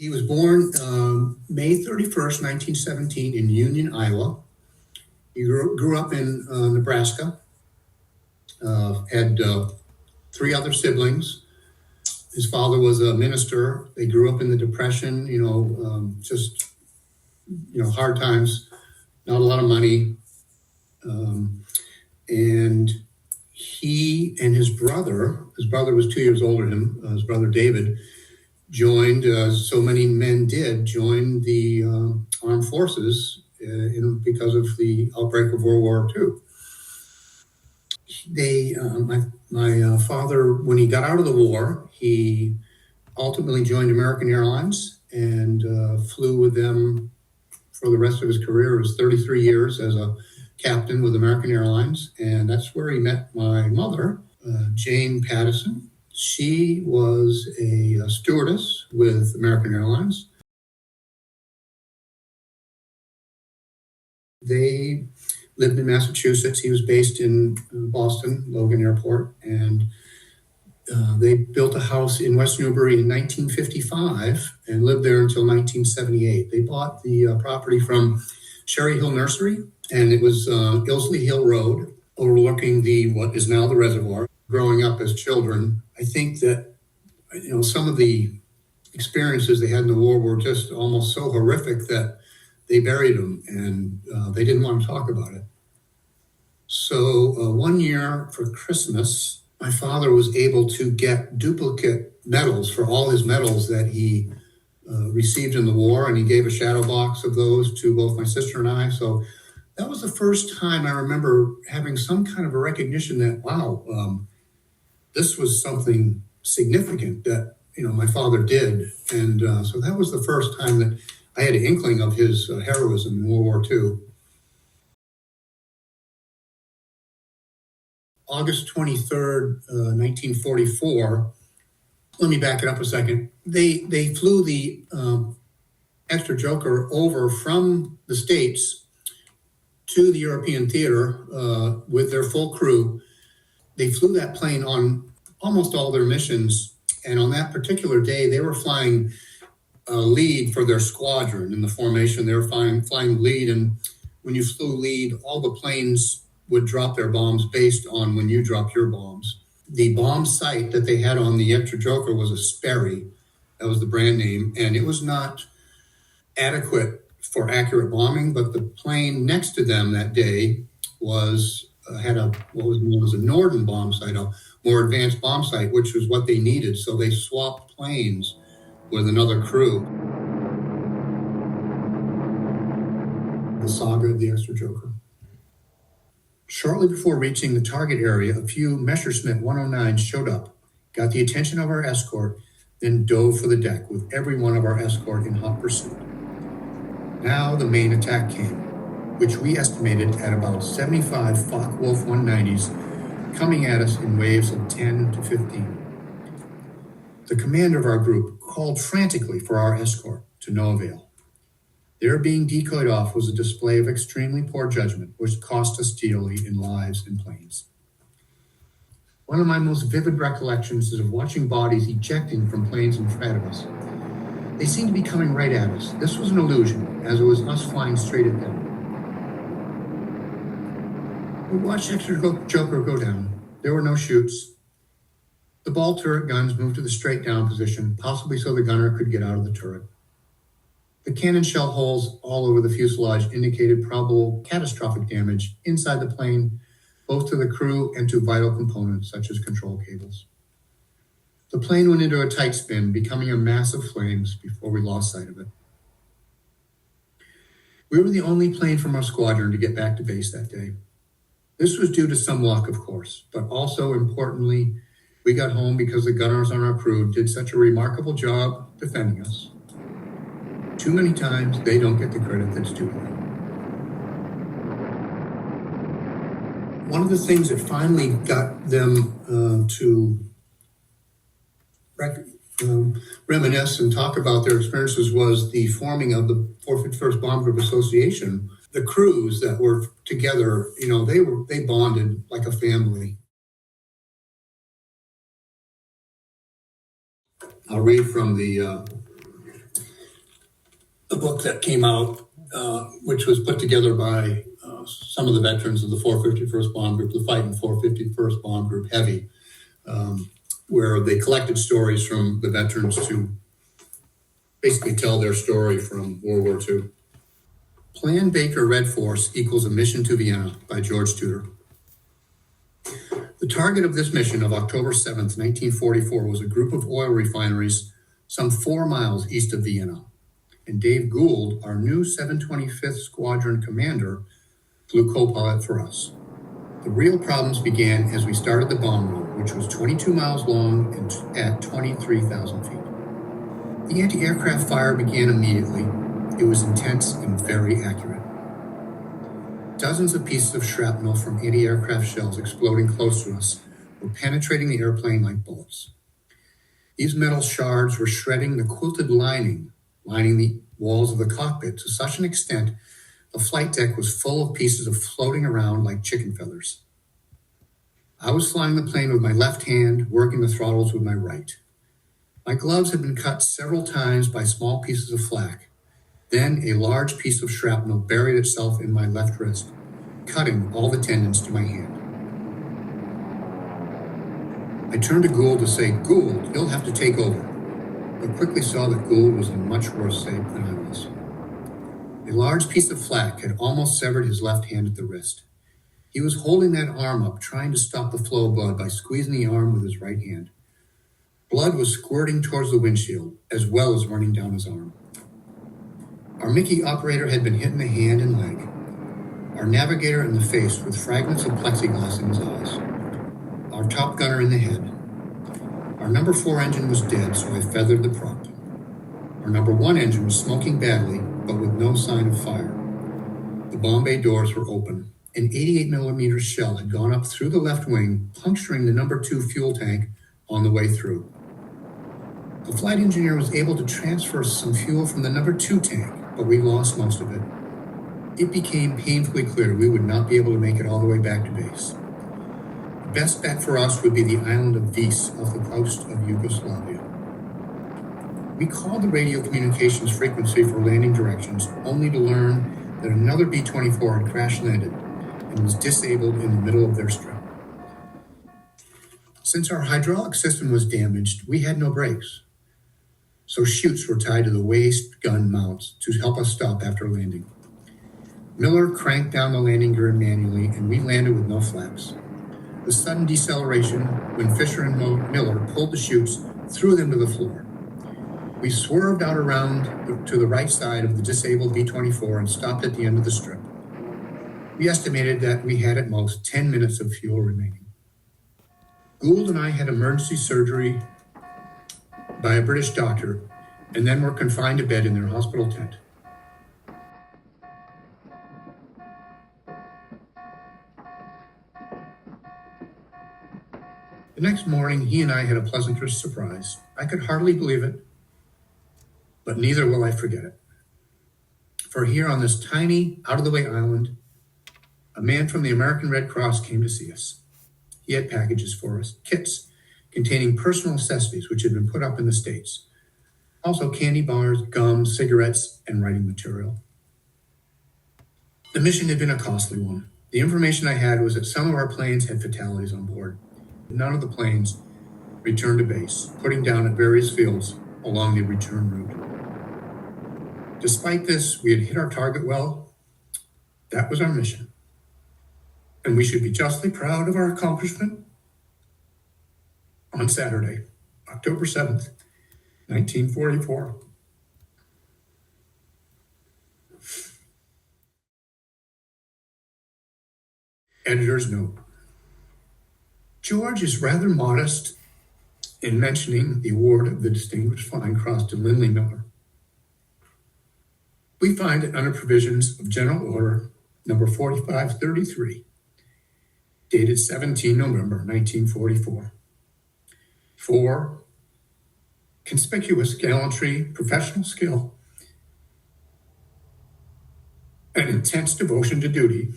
He was born May 31st, 1917 in Union, Iowa. He grew up in Nebraska, had three other siblings. His father was a minister. They grew up in the Depression, hard times, not a lot of money. And he and his brother was 2 years older than him, his brother David, joined, so many men did, join the armed forces because of the outbreak of World War II. My father, when he got out of the war, he ultimately joined American Airlines and flew with them for the rest of his career. It was 33 years as a captain with American Airlines, and that's where he met my mother, Jane Pattison. She was a stewardess with American Airlines. They lived in Massachusetts. He was based in Boston, Logan Airport, and they built a house in West Newbury in 1955 and lived there until 1978. They bought the property from Cherry Hill Nursery, and it was Illsley Hill Road, overlooking what is now the reservoir. Growing up as children, I think that some of the experiences they had in the war were just almost so horrific that they buried them, and they didn't want to talk about it. So one year for Christmas, my father was able to get duplicate medals for all his medals that he received in the war, and he gave a shadow box of those to both my sister and I. So that was the first time I remember having some kind of a recognition that, wow, this was something significant that, my father did. And so that was the first time that I had an inkling of his heroism in World War II. August 23rd, 1944, let me back it up a second. They flew the Extra Joker over from the States to the European theater with their full crew. They flew that plane on almost all their missions, and on that particular day, they were flying lead for their squadron in the formation. They were flying lead, and when you flew lead, all the planes would drop their bombs based on when you drop your bombs. The bomb sight that they had on the Extra Joker was a Sperry. That was the brand name, and it was not adequate for accurate bombing, but the plane next to them that day had what was known as a Norden bomb sight, a more advanced bomb sight, which was what they needed. So they swapped planes with another crew. The saga of the Extra Joker. Shortly before reaching the target area, a few Messerschmitt 109s showed up, got the attention of our escort, then dove for the deck with every one of our escort in hot pursuit. Now the main attack came, which we estimated at about 75 Focke-Wulf 190s coming at us in waves of 10 to 15. The commander of our group called frantically for our escort, to no avail. Their being decoyed off was a display of extremely poor judgment, which cost us dearly in lives and planes. One of my most vivid recollections is of watching bodies ejecting from planes in front of us. They seemed to be coming right at us. This was an illusion, as it was us flying straight at them. We watched Extra Joker go down. There were no shoots. The ball turret guns moved to the straight down position, possibly so the gunner could get out of the turret. The cannon shell holes all over the fuselage indicated probable catastrophic damage inside the plane, both to the crew and to vital components such as control cables. The plane went into a tight spin, becoming a mass of flames before we lost sight of it. We were the only plane from our squadron to get back to base that day. This was due to some luck, of course, but also importantly, we got home because the gunners on our crew did such a remarkable job defending us. Too many times, they don't get the credit that's due them. One of the things that finally got them to reminisce and talk about their experiences was the forming of the 451st Bomb Group Association. The crews that were together, they bonded like a family. I'll read from the a book that came out, which was put together by some of the veterans of the 451st Bomb Group, the Fighting 451st Bomb Group Heavy, where they collected stories from the veterans to basically tell their story from World War II. Plan Baker Red Force equals a mission to Vienna by George Tudor. The target of this mission of October 7th, 1944 was a group of oil refineries some 4 miles east of Vienna. And Dave Gould, our new 725th Squadron commander, flew co-pilot for us. The real problems began as we started the bomb run, which was 22 miles long and at 23,000 feet. The anti-aircraft fire began immediately. It was intense and very accurate. Dozens of pieces of shrapnel from anti-aircraft shells exploding close to us were penetrating the airplane like bullets. These metal shards were shredding the quilted lining the walls of the cockpit to such an extent the flight deck was full of pieces of floating around like chicken feathers. I was flying the plane with my left hand, working the throttles with my right. My gloves had been cut several times by small pieces of flak. Then a large piece of shrapnel buried itself in my left wrist, cutting all the tendons to my hand. I turned to Gould to say, "Gould, you'll have to take over," but quickly saw that Gould was in much worse shape than I was. A large piece of flak had almost severed his left hand at the wrist. He was holding that arm up, trying to stop the flow of blood by squeezing the arm with his right hand. Blood was squirting towards the windshield, as well as running down his arm. Our Mickey operator had been hit in the hand and leg. Our navigator in the face with fragments of plexiglass in his eyes. Our top gunner in the head. Our number 4 engine was dead, so I feathered the prop. Our number 1 engine was smoking badly, but with no sign of fire. The bomb bay doors were open. An 88mm shell had gone up through the left wing, puncturing the number 2 fuel tank on the way through. The flight engineer was able to transfer some fuel from the number 2 tank, but we lost most of it. It became painfully clear we would not be able to make it all the way back to base. The best bet for us would be the island of Vis off the coast of Yugoslavia. We called the radio communications frequency for landing directions, only to learn that another B-24 had crash-landed and was disabled in the middle of their strip. Since our hydraulic system was damaged, we had no brakes, so chutes were tied to the waist gun mounts to help us stop after landing. Miller cranked down the landing gear manually, and we landed with no flaps. The sudden deceleration, when Fisher and Miller pulled the chutes, threw them to the floor. We swerved out around to the right side of the disabled B-24 and stopped at the end of the strip. We estimated that we had at most 10 minutes of fuel remaining. Gould and I had emergency surgery by a British doctor, and then were confined to bed in their hospital tent. The next morning, he and I had a pleasant surprise. I could hardly believe it, but neither will I forget it. For here on this tiny, out-of-the-way island, a man from the American Red Cross came to see us. He had packages for us, kits containing personal necessities which had been put up in the States. Also candy bars, gum, cigarettes, and writing material. The mission had been a costly one. The information I had was that some of our planes had fatalities on board. None of the planes returned to base, putting down at various fields along the return route. Despite this, we had hit our target well. That was our mission. And we should be justly proud of our accomplishment. On Saturday, October 7th, 1944. Editor's note. George is rather modest in mentioning the award of the Distinguished Flying Cross to Lindley Miller. We find it under provisions of General Order number 4533, dated 17 November 1944. For conspicuous gallantry, professional skill, and intense devotion to duty,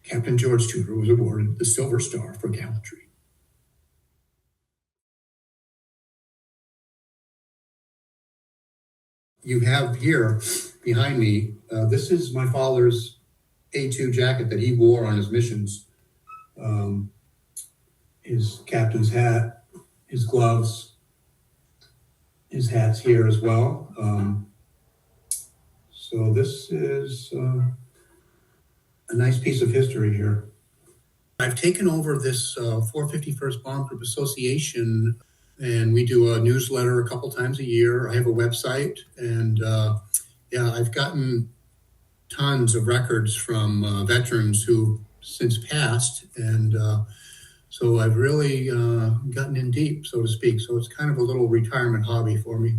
Captain George Tudor was awarded the Silver Star for gallantry. you have here behind me, this is my father's A2 jacket that he wore on his missions. His captain's hat, his gloves, his hat's here as well. So this is a nice piece of history here. I've taken over this 451st Bomb Group Association, and we do a newsletter a couple times a year. I have a website, and I've gotten tons of records from veterans who since passed, and so I've really gotten in deep, so to speak. So it's kind of a little retirement hobby for me.